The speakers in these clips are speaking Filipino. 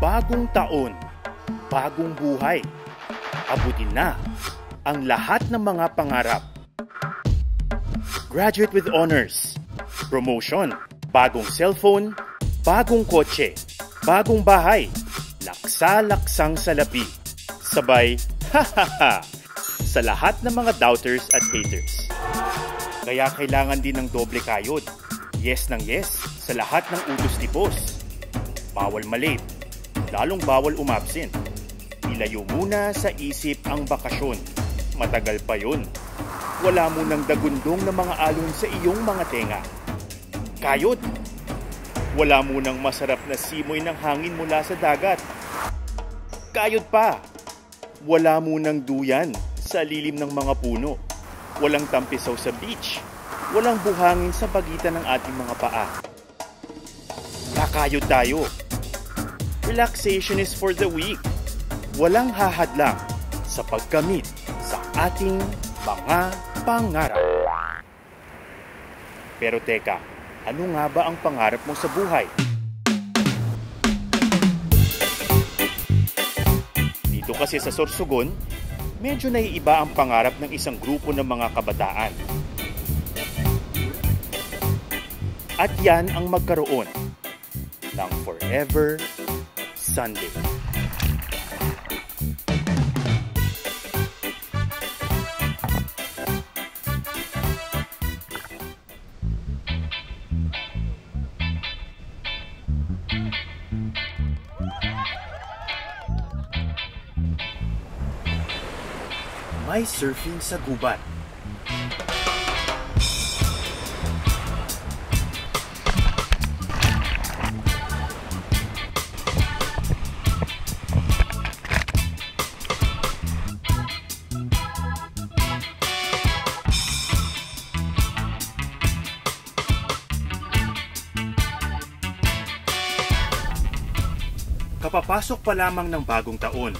Bagong taon, bagong buhay. Abutin na ang lahat ng mga pangarap. Graduate with honors, promotion, bagong cellphone, bagong kotse, bagong bahay, laksa-laksang salapi. Sabay, ha sa lahat ng mga doubters at haters. Kaya kailangan din ng doble kayod. Yes ng yes sa lahat ng utos-tipos. Bawal malate, lalong bawal umabsent. Ilayo muna sa isip ang bakasyon. Matagal pa yun. Wala munang dagundong na mga alon sa iyong mga tenga. Kayod. Wala munang masarap na simoy ng hangin mula sa dagat. Kayod pa. Wala munang duyan sa lilim ng mga puno. Walang tampisaw sa beach. Walang buhangin sa pagitan ng ating mga paa. Kakayod tayo. Relaxation is for the weak. Walang hahadlang sa pagkamit sa ating mga pangarap. Pero teka, ano nga ba ang pangarap mo sa buhay? Dito kasi sa Sorsogon, medyo naiiba ang pangarap ng isang grupo ng mga kabataan. At yan ang magkaroon ng Forever Sunday. May surfing sa gubat. Kapapasok pa lamang ng bagong taon.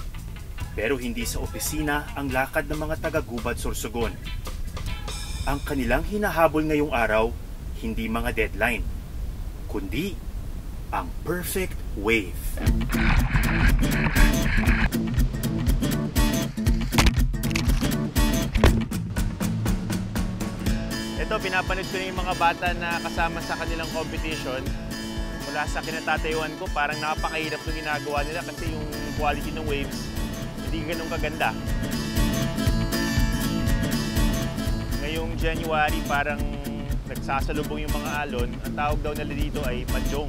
Pero hindi sa opisina ang lakad ng mga taga-Gubat Sorsogon. Ang kanilang hinahabol ngayong araw, hindi mga deadline, kundi ang perfect wave. Ito, pinapanood ko na yung mga bata na kasama sa kanilang competition. Mula sa kinatatayuan ko, parang napakahirap ng ginagawa nila kasi yung quality ng waves hindi ganun kaganda. Ngayong January, parang nagsasalubong yung mga alon. Ang tawag daw nila dito ay Madyong.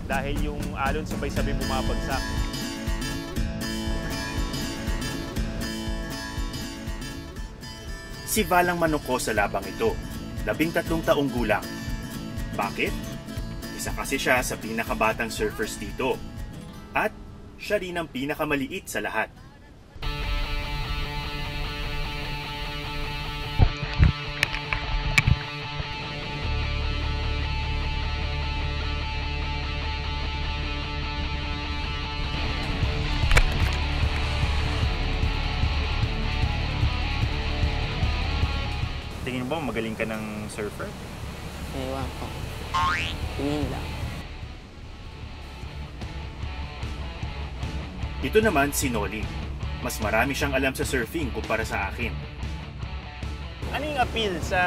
Dahil yung alon sabay-sabay bumabagsak. Si Valang Manuko sa labang ito, 13 taong gulang. Bakit? Isa kasi siya sa pinakabatang surfers dito. At siya rin ang pinakamaliit sa lahat. Tingin mo magaling ka ng surfer? Ewan ko. Tingin lang. Ito naman si Noli. Mas marami siyang alam sa surfing kumpara sa akin. Ano yung appeal sa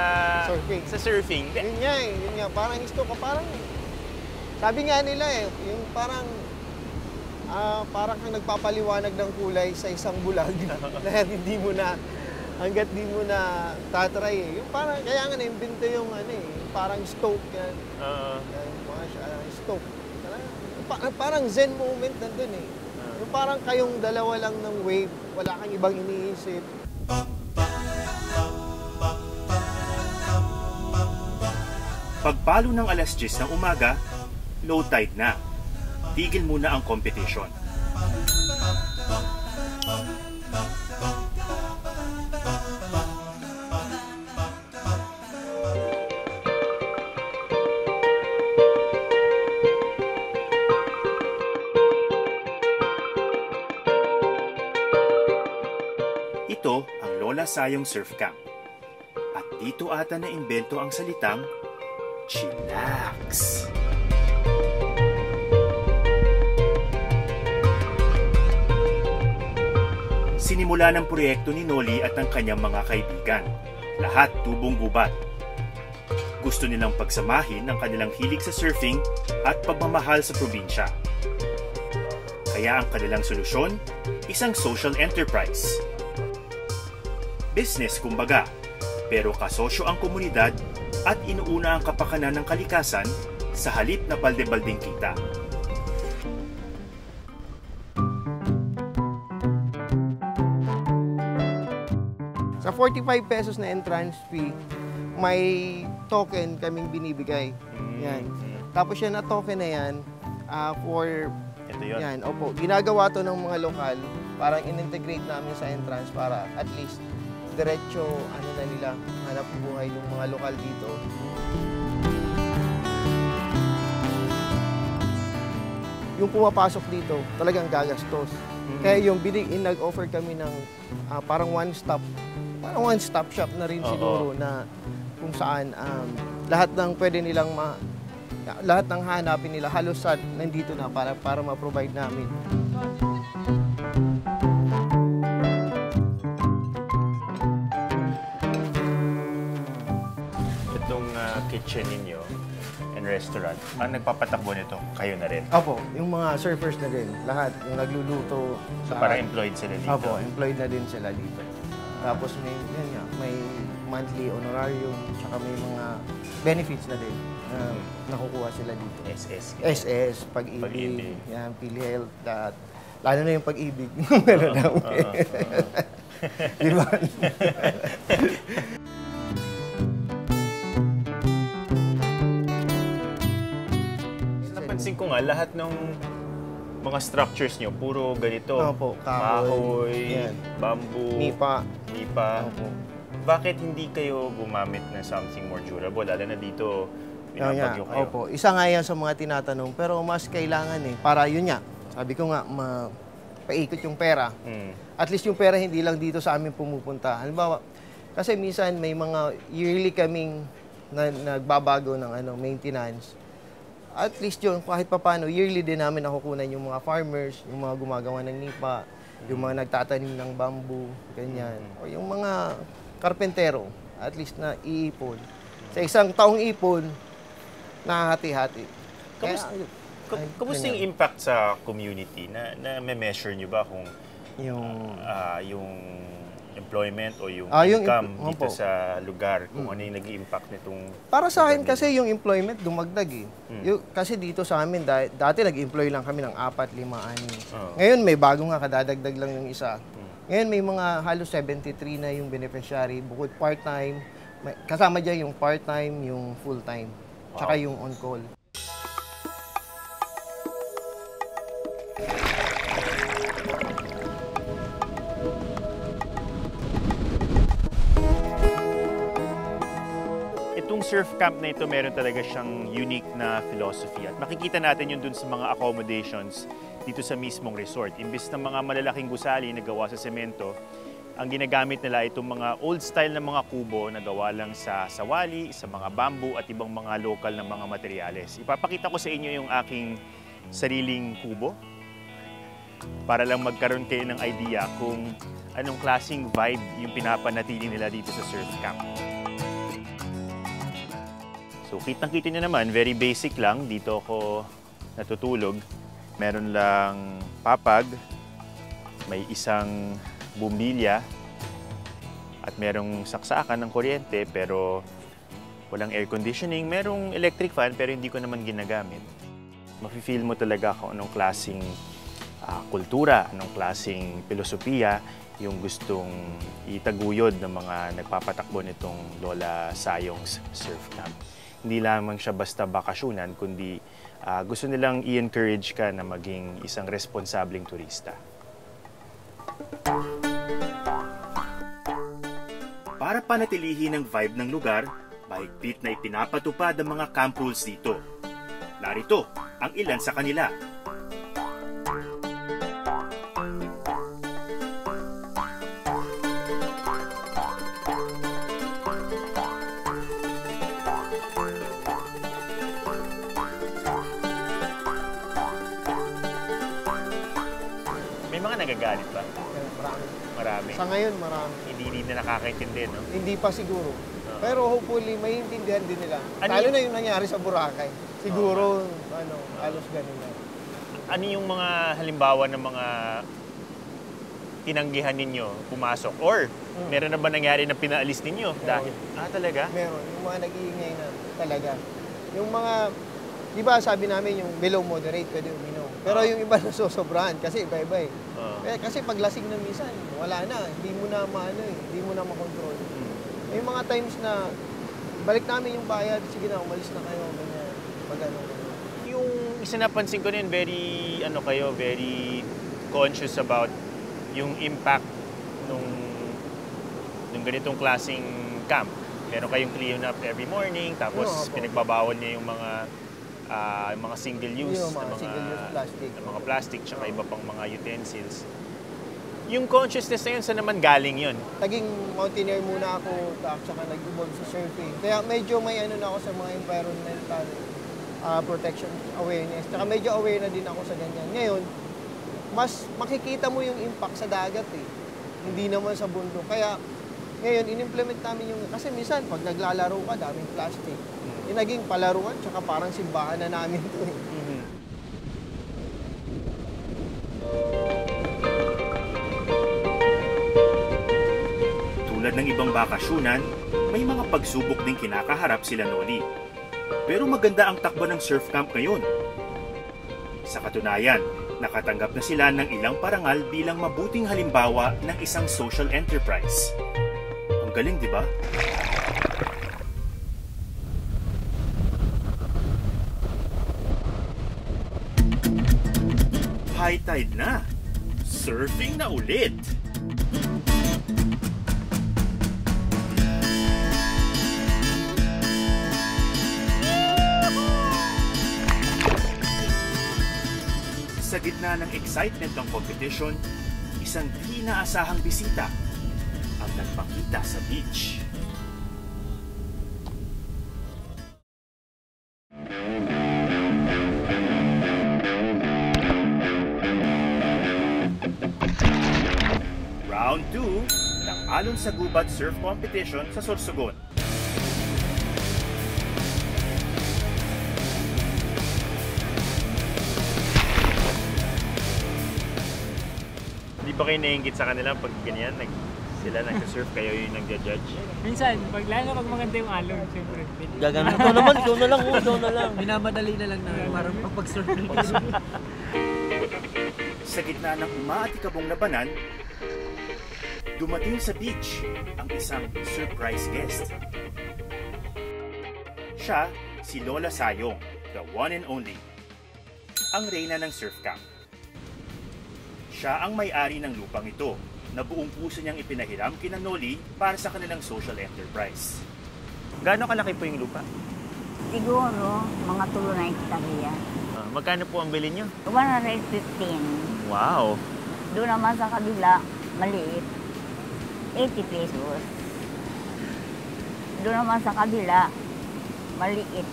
Surfing. Sa surfing? Yun nga. Parang gusto ko, parang... Sabi nga nila yung parang... parang kang nagpapaliwanag ng kulay sa isang bulag. Dahil hindi mo na... Hanggat di mo na tatry Yung parang, kaya nga na-invento yung parang stoke yan. Stoke. Parang zen moment nandun Yung parang kayong dalawa lang ng wave, wala kang ibang iniisip. Pagpalo ng alas 10 ng umaga, low tide na. Tigil muna ang competition. Ito ang Lola Sayong Surf Camp. At dito ata na-imbento ang salitang chillax. Simula ng proyekto ni Noli at ang kanyang mga kaibigan. Lahat tubong gubat. Gusto nilang pagsamahin ang kanilang hilig sa surfing at pagmamahal sa probinsya. Kaya ang kanilang solusyon, isang social enterprise. Business kumbaga, pero kasosyo ang komunidad at inuuna ang kapakanan ng kalikasan sa halip na balde-balding kita. Sa 45 pesos na entrance fee, may token kaming binibigay. Yan. Tapos yan na token na yan, for Ito yun. yan, opo, ginagawa to ng mga lokal, parang in-integrate namin sa entrance para at least diretso ano na nila, hanap buhay ng mga lokal dito. Yung pumapasok dito, talagang gagastos. Kaya yung nag-offer kami ng parang one-stop shop na rin siguro na kung saan lahat ng pwede nilang lahat ng hanapin nila halos nandito na para ma-provide namin. Itong kitchen ninyo and restaurant, ang nagpapatakbo nito, kayo na rin. Opo, yung mga surfers na din, lahat, yung nagluluto. So parang employed sila dito. Opo, employed na din sila dito. Tapos may monthly honorarium, tsaka may mga benefits na din na nakukuha sila dito. SS, pag-ibig, yan, PhilHealth, lahat. Lalo na yung pag-ibig. Meron namin. Di ba? Napansin ko nga, lahat ng mga structures nyo, puro ganito. Opo, kahoy, bamboo, nipa. Opo. Bakit hindi kayo gumamit ng something more durable? Lalo na dito, binabagyo kayo. Opo, isa nga yan sa mga tinatanong, pero mas kailangan para yun nga. Sabi ko nga, paikot yung pera. At least yung pera hindi lang dito sa amin pumupunta. Halimbawa, kasi minsan may mga yearly kaming nagbabago ng maintenance. At least yun, kahit papano, yearly din namin nakukunan yung mga farmers, yung mga gumagawa ng nipa, yung mga nagtatanim ng bamboo, ganyan. O yung mga karpentero, at least na iipon. Sa isang taong ipon, nahati-hati. Kamusta yung impact sa community? Na-measure nyo ba kung yung employment o yung income dito sa lugar? Kung ano yung nag-i-impact nitong... Para sa akin kasi yung employment dumagdag kasi dito sa amin, dati nag-employ lang kami ng 4, 5, 6. Ngayon may bago nga, kadadagdag lang yung isa. Ngayon may mga halos 73 na yung beneficiary, bukod part-time. Kasama dyan yung part-time, yung full-time, tsaka yung on-call. Itong surf camp na ito, meron talaga siyang unique na philosophy. At makikita natin yun dun sa mga accommodations dito sa mismong resort. Imbis ng mga malalaking gusali na gawa sa semento, ang ginagamit nila itong mga old style na mga kubo na gawa lang sa sawali, sa mga bamboo at ibang mga local na mga materyales. Ipapakita ko sa inyo yung aking sariling kubo para lang magkaroon kayo ng idea kung anong klaseng vibe yung pinapanatili nila dito sa surf camp. So, kitang-kita nyo naman, very basic lang. Dito ako natutulog. Meron lang papag, may isang bumbilya, at merong saksakan ng kuryente, pero walang air conditioning. Merong electric fan, pero hindi ko naman ginagamit. Mafe-feel mo talaga kung anong klaseng kultura, anong klaseng filosofiya yung gustong itaguyod ng mga nagpapatakbo nitong Lola Sayong's Surf Camp. Hindi lamang siya basta bakasyonan, kundi gusto nilang i-encourage ka na maging isang responsableng turista. Para panatilihin ang vibe ng lugar, mahigpit na ipinapatupad ang mga camp rules dito. Narito ang ilan sa kanila. May mga nagagalit ba? Marami. Sa ngayon, marami. Hindi na nakakaintindi, no? Hindi pa siguro. Pero hopefully, maintindihan din nila. Ano Lalo yung- na yung nangyari sa Boracay. Siguro, halos ganun na. Ano yung mga halimbawa ng mga tinanggihan ninyo pumasok? Or meron na ba nangyari na pinaalis ninyo? Dahil, talaga? Meron. Yung mga nag-iingay na talaga. Yung mga, di ba sabi namin yung below moderate pwede uminom. Pero yung iba nasusobrahan kasi iba-iba eh. Kasi pag lasing na minsan, wala na. Hindi mo na hindi mo na makontrol. May mga times na balik namin yung bayad, sige na, umalis na kayo. Ganyan. Pag ano. Yung isa napansin ko din, very conscious about yung impact nung ganitong klaseng camp. Meron kayong clean up every morning, tapos pinagbabawal niya yung mga single use na mga plastic, tsaka iba pang mga utensils. Yung consciousness na yun, saan naman galing yun? Naging mountaineer muna ako, tsaka nag-evolve sa surfing. Kaya medyo may na ako sa mga environmental protection awareness. Tsaka medyo aware na din ako sa ganyan. Ngayon, mas makikita mo yung impact sa dagat eh. Hindi naman sa bundok. Kaya ngayon, in-implement namin yung... Kasi minsan, pag naglalaro ka, daming plastic. Yung naging palaruan, tsaka parang simbahan na namin ito eh. Tulad ng ibang bakasyunan, may mga pagsubok ding kinakaharap sila Noli. Pero maganda ang takbo ng surf camp ngayon. Sa katunayan, nakatanggap na sila ng ilang parangal bilang mabuting halimbawa ng isang social enterprise. Ang galing, di ba? High tide na! Surfing na ulit! Sa gitna ng excitement ng competition, isang di inaasahang bisita ang nagpakita sa beach. Round 2 ng Alon sa Gubat Surf Competition sa Sorsogon. Hindi ba kayo naiingit sa kanila pag ganyan? Sila nag-surf, kayo yung nag-judge? Minsan, lalo pag maganda yung alon, siyempre. Gagana. Ikaw naman, ikaw na lang. Binamadali na lang namin para pag-surf. Sa gitna ng umaatikabong labanan, dumating sa beach ang isang surprise guest. Siya, si Lola Sayong, the one and only. Ang reyna ng surf camp. Siya ang may-ari ng lupang ito na buong puso niyang ipinahiram kina Noli para sa kanilang social enterprise. Gaano kalaki po yung lupa? Siguro, mga tulo na hektarya. Magkano po ang bilhin nyo? 115. Wow! Doon naman sa kabila, maliit, 80 pesos. Doon naman sa kabila, maliit,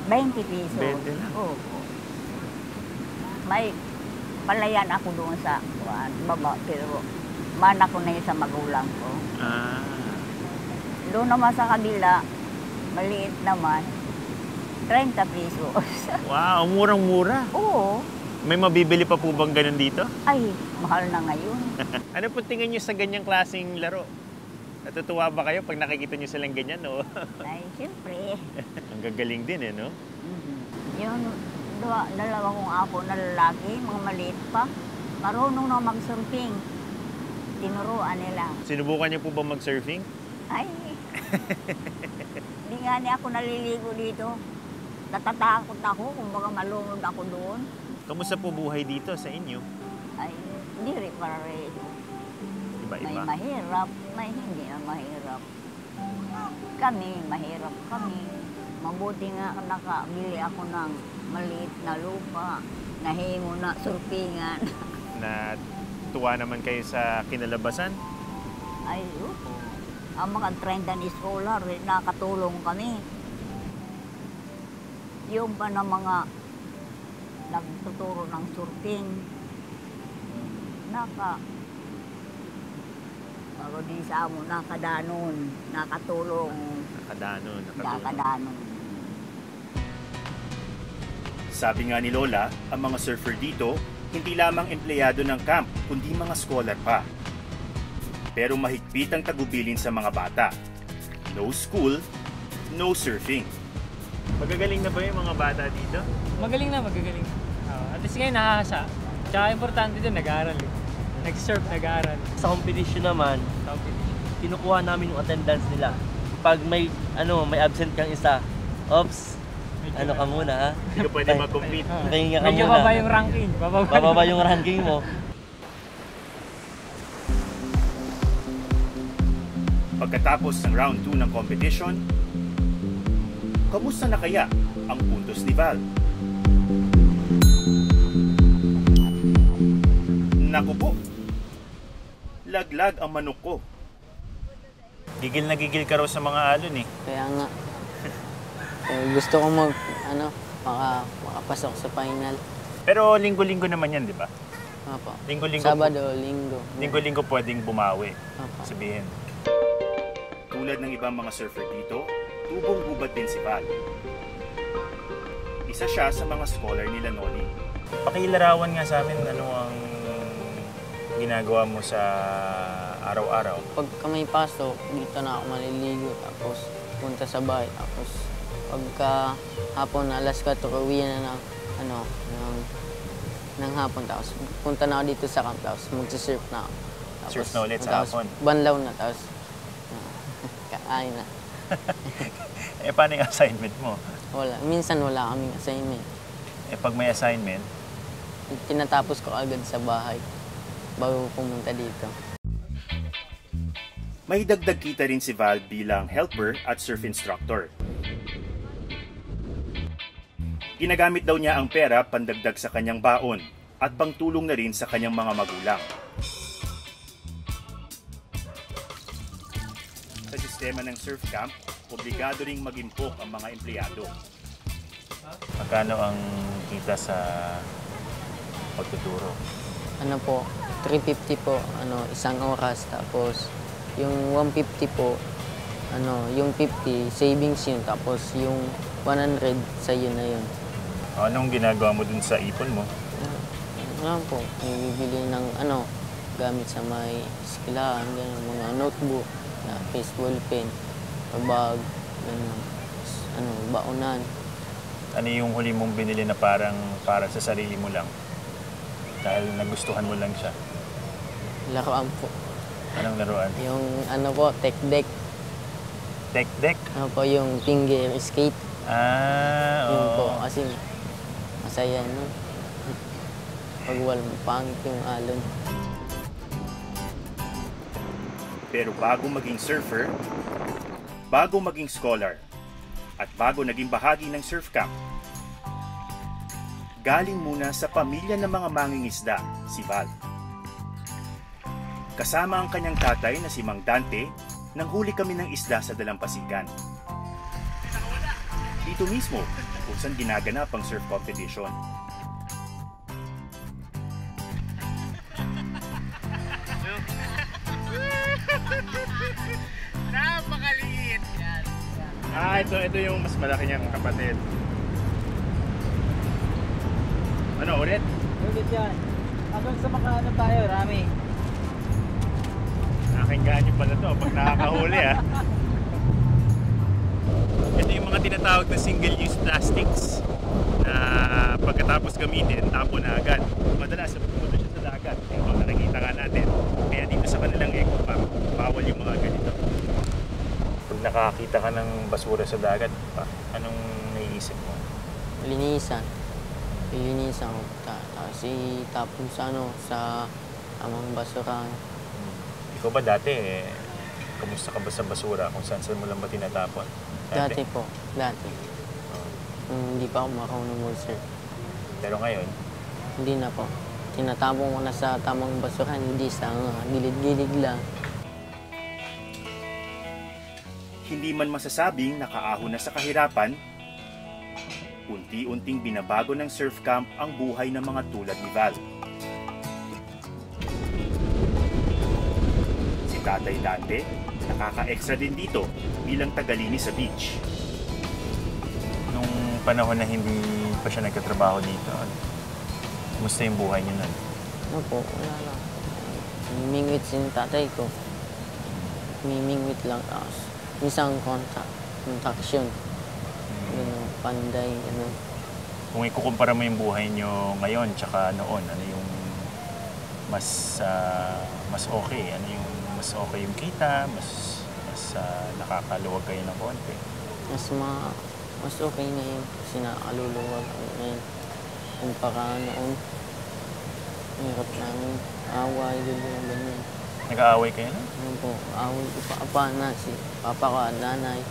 20 pesos. 20 lang? Oo. May palayan ako doon sa baba, pero mana ko na yun sa magulang ko. Doon naman sa kabila, maliit naman, 30 pesos. Wow, murang-mura. Oo. May mabibili pa po bang ganun dito? Ay, mahal na ngayon. Ano po tingin nyo sa ganyang klaseng laro? Natutuwa ba kayo pag nakikita nyo silang ganyan, no? Ay, siyempre. Ang gagaling din, eh, no? Yung dalawa kong apo na lalaki, mga maliit pa, marunong na mag-surfing. Tinuruan nila. Sinubukan nyo po ba mag-surfing? Ay, hindi nga niya ako naliligo dito. Natatakot ako kung baka malunod ako doon. Kamusta po buhay dito sa inyo? Ay, hindi rin pareho. May Iba-iba. mahirap, may hindi na mahirap. Kami, mahirap kami. Mabuti nga nakabili ako ng maliit na lupa. Nahimo na surfingan. Na tuwa naman kayo sa kinalabasan? Ay, ang mga trend and scholar, nakatulong kami. Yung pa na mga nagtuturo ng surfing, Bago di sa amo nakadanon, nakatulong, nakadanon. Sabi nga ni Lola, ang mga surfer dito, hindi lamang empleyado ng camp, kundi mga scholar pa. Pero mahigpit ang tagubilin sa mga bata. No school, no surfing. Magagaling na ba yung mga bata dito? Magaling na, magagaling. At least ngayon nakakasa. Tsaka importante din, nag-aaral eh. Nag-surf, nag-aaral. Sa competition naman, kinukuha namin yung attendance nila. Pag may absent kang isa, ops, ano ka muna ha? Hindi ka pwede mag-compete. Pahinga ka Medyo muna. baba yung ranking. Bababa yung ranking mo. Pagkatapos ng round 2 ng competition, kamusta na kaya ang puntos ni Val? Naku po, laglag ang manok ko. Gigil na gigil ka raw sa mga alon eh. Kaya nga, gusto ko makapasok sa final. Pero linggo-linggo naman yan, di ba? Opo. Linggo-linggo. Sabado, linggo. Linggo-linggo pwedeng bumawi. Opo. Sabihin. Tulad ng ibang mga surfer dito, tubong hubad din si Val. Isa siya sa mga scholar nila Noli. Pakilarawan nga sa amin ano ang ginagawa mo sa araw-araw. Pagka may pasok, dito na ako maliligo. Tapos punta sa bahay. Tapos pagka hapon na alas 4, uwi na ng hapon. Tapos punta na ako dito sa camp. Tapos magsisurf na ako. Tapos, Surf na ulit sa hapon. Banlaw na. Tapos kain na. Eh paano yung assignment mo? Wala. Minsan wala kaming assignment. Eh pag may assignment, Tinatapos ko agad sa bahay bago pumunta dito. May dagdag kita rin si Val bilang helper at surf instructor. Ginagamit daw niya ang pera pandagdag sa kanyang baon at pangtulong na rin sa kanyang mga magulang. Sa sistema ng surf camp, obligado ring mag-impok ang mga empleyado. magkano ang kita sa pagtuturo? Ano po, 350 po, isang oras. Tapos yung 150 po, yung 50 savings yun. Tapos yung 100 sa yun na yun. Anong ginagawa mo dun sa ipon mo? Ano po, bibili ng gamit sa may eskwelahan, ganun, mga notebook, baseball pen, bag, ganun, baonan. Ano yung huli mong binili na parang para sa sarili mo lang? Dahil nagustuhan mo lang siya. Laruan po. Anong laruan? Yung tech deck. Tech deck? Po, yung finger skate. Ah, Yun po, oo. kasi masaya, no? Pag walang pangit yung alon. Pero bago maging surfer, bago maging scholar, at bago naging bahagi ng surf camp, galing muna sa pamilya ng mga mangingisda, si Val. Kasama ang kanyang tatay na si Mang Dante, nanghuli kami ng isda sa dalampasigan. Dito mismo, kung saan ginaganap ang surf competition. Napakaliit! Ito yung mas malaki niyang kapatid. Ano, ulit? Ulit yan. Hanggang sa makaano tayo, Rami. Aking ganyo pala to pag nakakahuli Ito yung mga tinatawag na single-use plastics na pagkatapos gamitin, tapo na agad. Madalas, pumunta siya sa dagat. Ito, nakikita nga natin. Kaya dito sa kanilang eco park, bawal yung mga ganito. Pag nakakita ka ng basura sa dagat, anong naiisip mo? Linisan. Linisan ko. Tapos itapon sa amang basurahan. Ikaw ba dati, kamusta ka ba sa basura? Kung saan mo lang ba tinatapon? Dati po. Dati. Hindi pa ako marunong mag-surf. Pero ngayon? Hindi na po. Tinatapon ko na sa tamang basurahan, hindi sa gilid-gilid lang. Hindi man masasabing nakaahon na sa kahirapan, unti-unting binabago ng surf camp ang buhay ng mga tulad ni Val. Si Tatay Dante, nakaka-extra din dito bilang tagalinis sa beach. Nung panahon na hindi pa siya nagkatrabaho dito, kumusta yung buhay niyo nun? Ano po, wala lang. Mimingwit sin tatay ko. Mimingwit lang. Tapos, isang kontraksyon. Ganun, panday, ganun. Kung ikukumpara mo yung buhay niyo ngayon tsaka noon, ano yung mas okay? Ano yung mas okay yung kita? Mas nakakaluwag kayo ng konti? Mas okay ngayon kasi nakaluluwag ako ngayon. Kumpara noon, hirap namin away, ganyan. Nag-aaway kayo na? Ano po, away ko pa na si papa ko at nanay.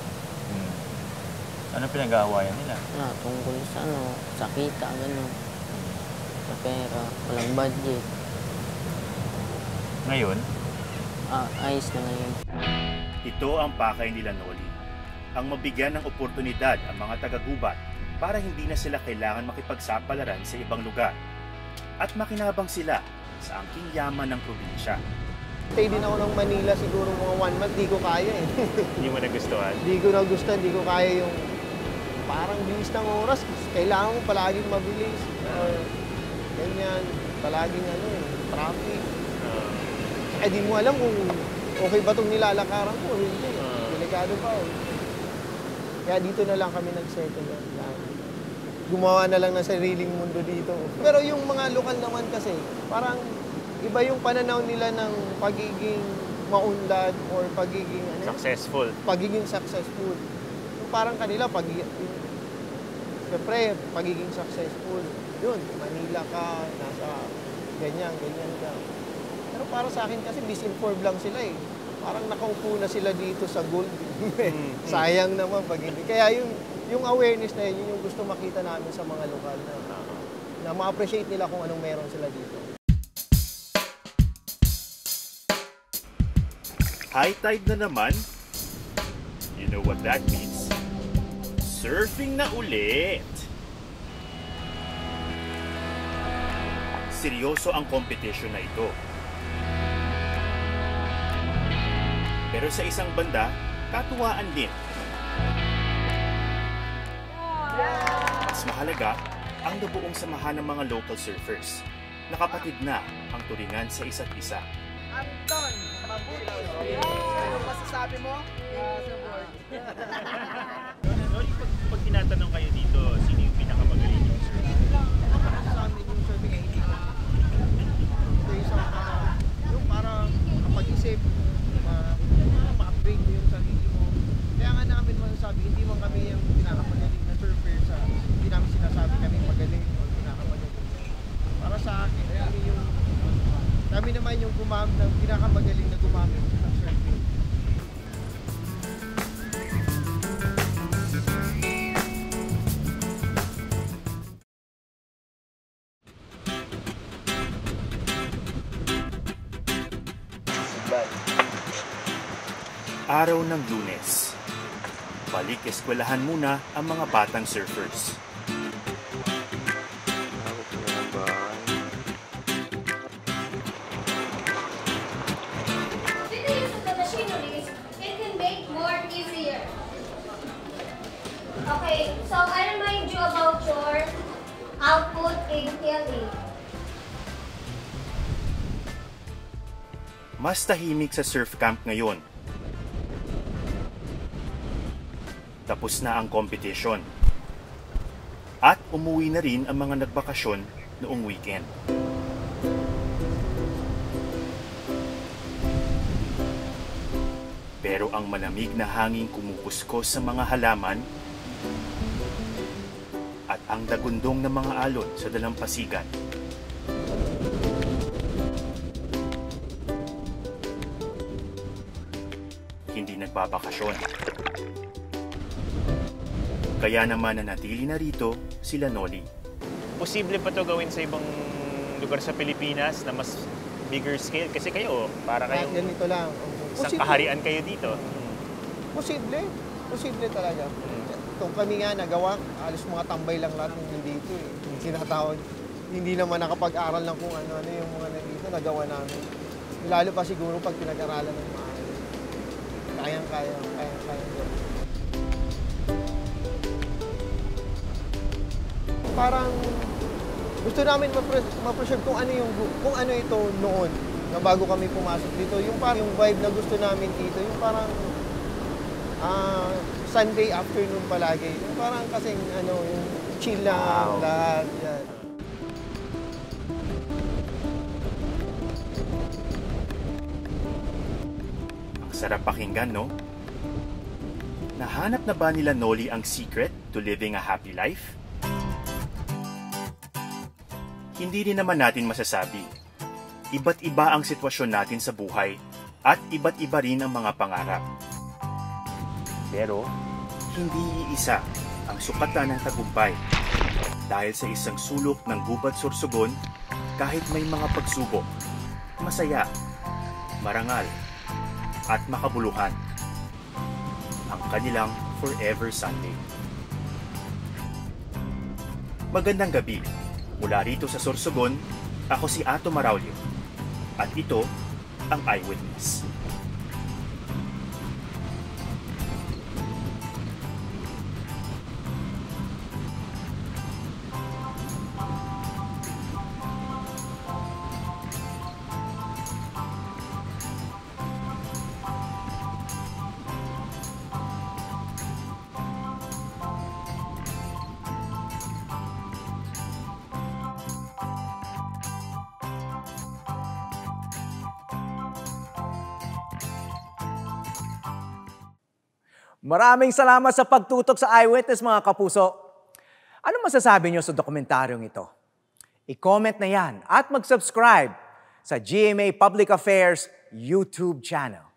Ano pinag-aawayan nila? Tungkol sa sa kita, gano'n. Sa pera, walang budget. Ngayon? Ayos na ngayon. Ito ang pakay nila Noli. Ang mabigyan ng oportunidad ang mga taga-gubat para hindi na sila kailangan makipagsapalaran sa ibang lugar. At makinabang sila sa angking yaman ng probinsya. Stay din ako ng Manila siguro mga 1 month, di ko kaya eh. Hindi mo nagustuhan? Di ko nagustuhan, di ko kaya yung parang bilis ng oras. Kailangan mo palaging mabilis. Ganyan, palaging traffic. Di mo alam kung okay ba itong nilalakaran ko. Hindi, delikado pa. Kaya dito na lang kami nag-settle. Gumawa na lang ng sariling mundo dito. Pero yung mga lokal naman kasi, parang iba yung pananaw nila ng pagiging maunlad or pagiging successful. Pagiging successful. Yung parang kanila siyempre, pagiging successful. Yun, Manila ka, nasa ganyan ka. Pero para sa akin kasi misinformed lang sila eh. Parang nakaupo na sila dito sa gold. Sayang naman pag hindi. Kaya yung awareness na yun yung gusto makita namin sa mga lokal na ma-appreciate nila kung anong meron sila dito. High tide na naman. You know what that means? Surfing na ulit! Seryoso ang competition na ito. Pero sa isang banda, katuwaan din. Mas mahalaga ang nabuong samahan ng mga local surfers. Nakapatid na ang turingan sa isa't isa. Anton, mabuti. Anong masasabi mo? Support. Pag tinatanong kayo dito, sino yung pinakamagaling yung surfer? Sa amin yung surfing ay hindi ko. Ito yung parang kapag-isip, ma-upgrade mo yung sarili mo. Kaya nga namin masasabi, hindi man kami yung pinakamagaling na surfer hindi namin sinasabi kami magaling o pinakamagaling. Para sa akin, kami naman yung pinakamagaling na gumamit ng surfing. Araw ng Lunes. Balik eskwelahan muna ang mga batang surfers. Okay, so I remind you about your output in theory. Mas tahimik sa surf camp ngayon. Tapos na ang competition. At umuwi na rin ang mga nagbakasyon noong weekend. Pero ang malamig na hangin kumukuskos sa mga halaman at ang dagundong ng mga alon sa dalampasigan. Hindi nagbabakasyon. Kaya naman nanatili na rito sila Noli. Posible pa to gawin sa ibang lugar sa Pilipinas na mas bigger scale? Kasi kayo, para kayong ganito lang. isang kaharian kayo dito. Posible. Posible talaga. Kung kami nga nagawa, alos mga tambay lang lahat ng nandito eh. Sinatawag. Hindi naman nakapag-aral lang kung ano-ano yung mga nandito, nagawa namin. Lalo pa siguro pag pinag-aralan ng mga kayang-kaya gawin. Parang gusto namin ma-preserve kung ano ito noon na bago kami pumasok dito. Yung parang yung vibe na gusto namin dito, yung parang Sunday afternoon palagi. Yung parang kasing yung chill lang lahat. Yan. Ang sarap pakinggan, no? Nahanap na ba nila Noli ang secret to living a happy life? Hindi rin naman natin masasabi. Iba't iba ang sitwasyon natin sa buhay at iba't iba rin ang mga pangarap. Pero, hindi iisa ang sukatan ng tagumpay dahil sa isang sulok ng gubat Sorsogon kahit may mga pagsubok, masaya, marangal, at makabuluhan. Ang kanilang Forever Sunday. Magandang gabi. Mula rito sa Sorsogon, ako si Ato Maraulio. At ito ang Eyewitness. Maraming salamat sa pagtutok sa Eyewitness, mga kapuso. Ano masasabi niyo sa dokumentaryong ito? I-comment na yan at mag-subscribe sa GMA Public Affairs YouTube channel.